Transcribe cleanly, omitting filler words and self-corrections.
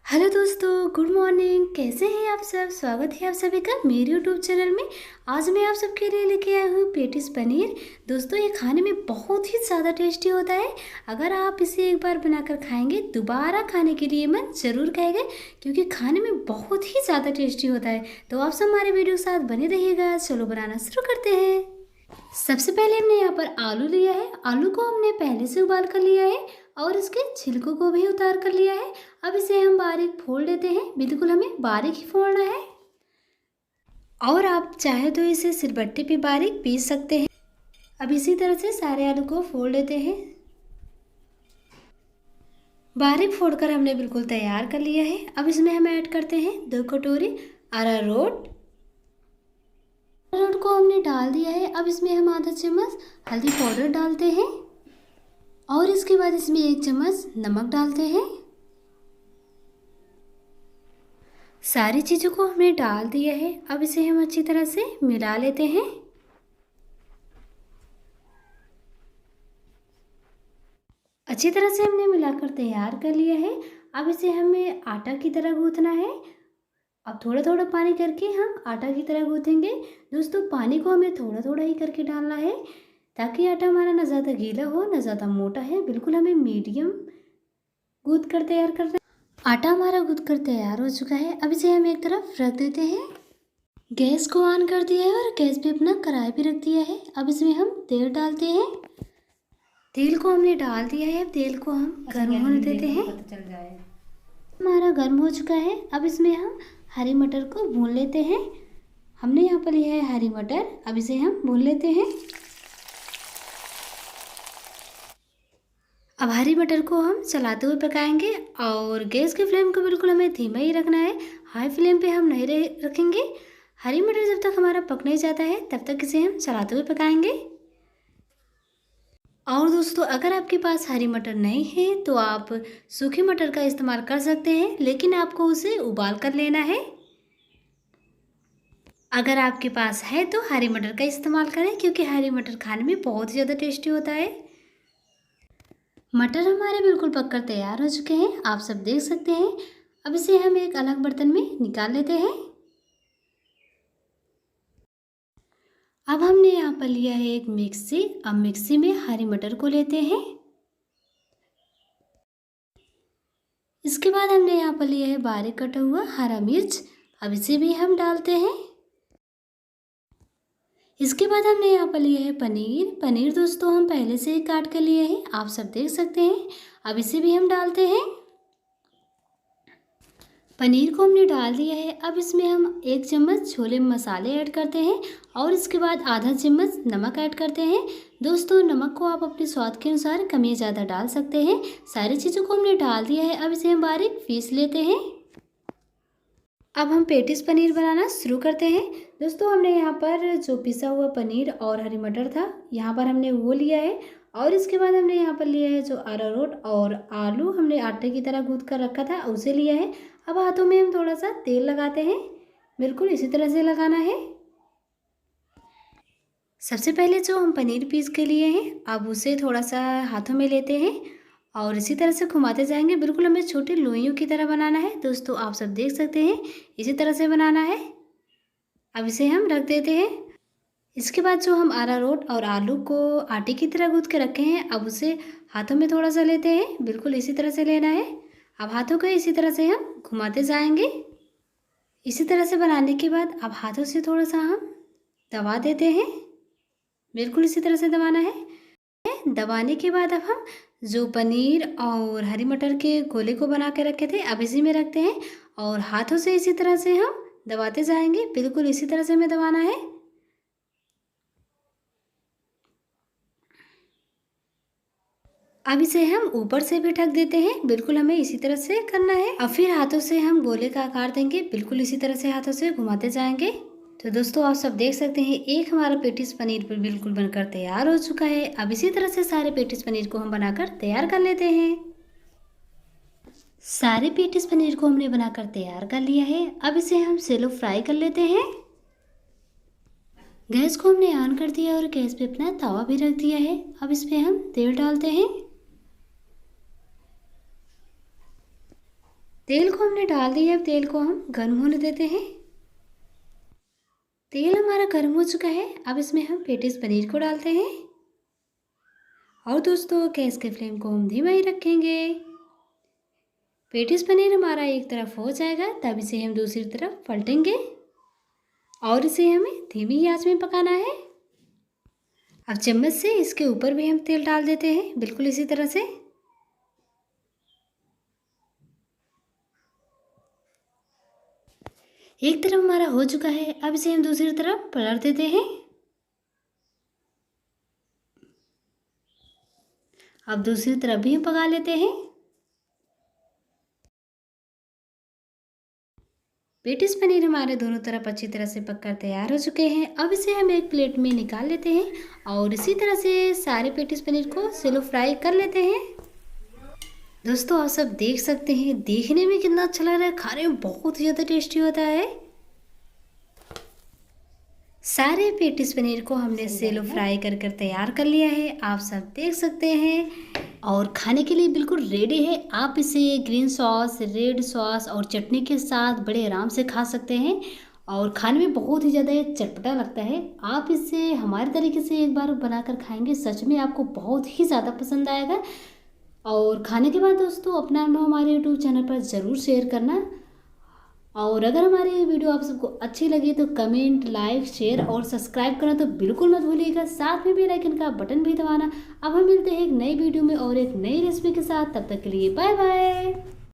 Hello दोस्तों, good morning. कैसे हैं आप सब? स्वागत है आप सभी का मेरे यूट्यूब चैनल में। आज मैं आप सबके लिए लेके आई हूँ पेटिस पनीर। दोस्तों, ये खाने में बहुत ही ज़्यादा टेस्टी होता है। अगर आप इसे एक बार बनाकर खाएंगे दोबारा खाने के लिए मन ज़रूर कहेगा, क्योंकि खाने में बहुत ही ज़्यादा टेस्टी होता है। तो आप सब हमारे वीडियो के साथ बने रहिएगा। चलो बनाना शुरू करते हैं। सबसे पहले हमने यहाँ पर आलू लिया है। आलू को हमने पहले से उबाल कर लिया है और इसके छिलकों को भी उतार कर लिया है। अब इसे हम बारीक फोड़ लेते हैं। बिल्कुल हमें बारीक ही फोड़ना है, और आप चाहे तो इसे सिलबट्टे पे बारीक पीस सकते हैं। अब इसी तरह से सारे आलू को फोड़ लेते हैं। बारीक फोड़कर हमने बिल्कुल तैयार कर लिया है। अब इसमें हम ऐड करते हैं 2 कटोरी अरारोट। अरारोट को हमने डाल दिया है। अब इसमें हम आधा चम्मच हल्दी पाउडर डालते हैं और इसके बाद इसमें 1 चम्मच नमक डालते हैं। सारी चीज़ों को हमने डाल दिया है। अब इसे हम अच्छी तरह से मिला लेते हैं। अच्छी तरह से हमने मिलाकर तैयार कर लिया है। अब इसे हमें आटा की तरह गूंथना है। अब थोड़ा थोड़ा पानी करके हम आटा की तरह गूंथेंगे। दोस्तों, पानी को हमें थोड़ा थोड़ा ही करके डालना है, ताकि आटा हमारा ना ज़्यादा गीला हो ना ज़्यादा मोटा है। बिल्कुल हमें मीडियम गूंथ कर तैयार करना है। आटा हमारा गूंथ कर तैयार हो चुका है। अब इसे हम एक तरफ रख देते हैं। गैस को ऑन कर दिया है और गैस पे अपना कढ़ाई भी रख दिया है। अब इसमें हम तेल डालते हैं। तेल को हमने डाल दिया है। अब तेल को हम गर्म होने देते हैं। हमारा गर्म हो चुका है। अब इसमें हम हरी मटर को भून लेते हैं। हमने यहाँ पर लिया है हरी मटर। अब इसे हम भून लेते हैं। अब हरी मटर को हम चलाते हुए पकाएंगे, और गैस की फ्लेम को बिल्कुल हमें धीमा ही रखना है। हाई फ्लेम पे हम नहीं रखेंगे। हरी मटर जब तक हमारा पक नहीं जाता है तब तक इसे हम चलाते हुए पकाएंगे। और दोस्तों, अगर आपके पास हरी मटर नहीं है तो आप सूखी मटर का इस्तेमाल कर सकते हैं, लेकिन आपको उसे उबाल कर लेना है। अगर आपके पास है तो हरी मटर का इस्तेमाल करें, क्योंकि हरी मटर खाने में बहुत ही ज़्यादा टेस्टी होता है। मटर हमारे बिल्कुल पककर तैयार हो चुके हैं, आप सब देख सकते हैं। अब इसे हम एक अलग बर्तन में निकाल लेते हैं। अब हमने यहाँ पर लिया है एक मिक्सी। अब मिक्सी में हरी मटर को लेते हैं। इसके बाद हमने यहाँ पर लिया है बारीक कटा हुआ हरा मिर्च। अब इसे भी हम डालते हैं। इसके बाद हमने यहाँ पर लिया है पनीर। पनीर दोस्तों हम पहले से ही काट कर लिए हैं, आप सब देख सकते हैं। अब इसे भी हम डालते हैं। पनीर को हमने डाल दिया है। अब इसमें हम 1 चम्मच छोले मसाले ऐड करते हैं, और इसके बाद आधा चम्मच नमक ऐड करते हैं। दोस्तों, नमक को आप अपने स्वाद के अनुसार कम या ज़्यादा डाल सकते हैं। सारी चीज़ों को हमने डाल दिया है। अब इसे हम बारीक पीस लेते हैं। अब हम पेटिस पनीर बनाना शुरू करते हैं। दोस्तों, हमने यहाँ पर जो पिसा हुआ पनीर और हरी मटर था, यहाँ पर हमने वो लिया है, और इसके बाद हमने यहाँ पर लिया है जो अरारोट और आलू हमने आटे की तरह गूंथ कर रखा था, उसे लिया है। अब हाथों में हम थोड़ा सा तेल लगाते हैं। बिल्कुल इसी तरह से लगाना है। सबसे पहले जो हम पनीर पीस के लिए हैं, अब उसे थोड़ा सा हाथों में लेते हैं और इसी तरह से घुमाते जाएंगे। बिल्कुल हमें छोटी लोइयों की तरह बनाना है। दोस्तों, आप सब देख सकते हैं, इसी तरह से बनाना है। अब इसे हम रख देते हैं। इसके बाद जो हम अरारोट और आलू को आटे की तरह गूंथ के रखे हैं, अब उसे हाथों में थोड़ा सा लेते हैं। बिल्कुल इसी तरह से लेना है। अब हाथों को इसी तरह से हम घुमाते जाएंगे। इसी तरह से बनाने के बाद अब हाथों से थोड़ा सा हम दबा देते हैं। बिल्कुल इसी तरह से दबाना है। दबाने के बाद अब हम जो पनीर और हरी मटर के गोले को बना के रखे थे, अब इसी में रखते हैं, और हाथों से इसी तरह से हम दबाते जाएंगे। बिल्कुल इसी तरह से हमें दबाना है। अब इसे हम ऊपर से भी ढक देते हैं। बिल्कुल हमें इसी तरह से करना है। अब फिर हाथों से हम गोले का आकार देंगे। बिल्कुल इसी तरह से हाथों से घुमाते जाएंगे। तो दोस्तों, आप सब देख सकते हैं, एक हमारा पेटिस पनीर पर बिल्कुल बनकर तैयार हो चुका है। अब इसी तरह से सारे पेटिस पनीर को हम बनाकर तैयार कर लेते हैं। सारे पेटिस पनीर को हमने बनाकर तैयार कर लिया है। अब इसे हम सेलो फ्राई कर लेते हैं। गैस को हमने ऑन कर दिया और गैस पे अपना तवा भी रख दिया है। अब इस पे हम तेल डालते हैं। तेल को हमने डाल दिया है। अब तेल को हम गर्म होने देते हैं। तेल हमारा गर्म हो चुका है। अब इसमें हम पेटीज पनीर को डालते हैं और दोस्तों गैस के फ्लेम को हम धीमा ही रखेंगे। पेटीज पनीर हमारा एक तरफ हो जाएगा तब इसे हम दूसरी तरफ पलटेंगे और इसे हमें धीमी आंच में पकाना है। अब चम्मच से इसके ऊपर भी हम तेल डाल देते हैं, बिल्कुल इसी तरह से। एक तरफ हमारा हो चुका है। अब इसे हम दूसरी तरफ पलट देते हैं। अब दूसरी तरफ भी हम पका लेते हैं। पेटीज पनीर हमारे दोनों तरफ अच्छी तरह से पककर तैयार हो चुके हैं। अब इसे हम एक प्लेट में निकाल लेते हैं और इसी तरह से सारे पेटीज पनीर को सेलो फ्राई कर लेते हैं। दोस्तों आप सब देख सकते हैं, देखने में कितना अच्छा लग रहा है, खाने में बहुत ही ज़्यादा टेस्टी होता है। सारे पेटीज पनीर को हमने सेलो फ्राई कर कर तैयार कर लिया है, आप सब देख सकते हैं, और खाने के लिए बिल्कुल रेडी है। आप इसे ग्रीन सॉस, रेड सॉस और चटनी के साथ बड़े आराम से खा सकते हैं और खाने में बहुत ही ज़्यादा चटपटा लगता है। आप इसे हमारे तरीके से एक बार बनाकर खाएंगे, सच में आपको बहुत ही ज़्यादा पसंद आएगा। और खाने के बाद दोस्तों अपना अनुभव हमारे यूट्यूब चैनल पर ज़रूर शेयर करना। और अगर हमारी ये वीडियो आप सबको अच्छी लगी तो कमेंट, लाइक, शेयर और सब्सक्राइब करना तो बिल्कुल मत भूलिएगा। साथ में बेल आइकन का बटन भी दबाना। अब हम मिलते हैं एक नई वीडियो में और एक नई रेसिपी के साथ। तब तक के लिए बाय बाय।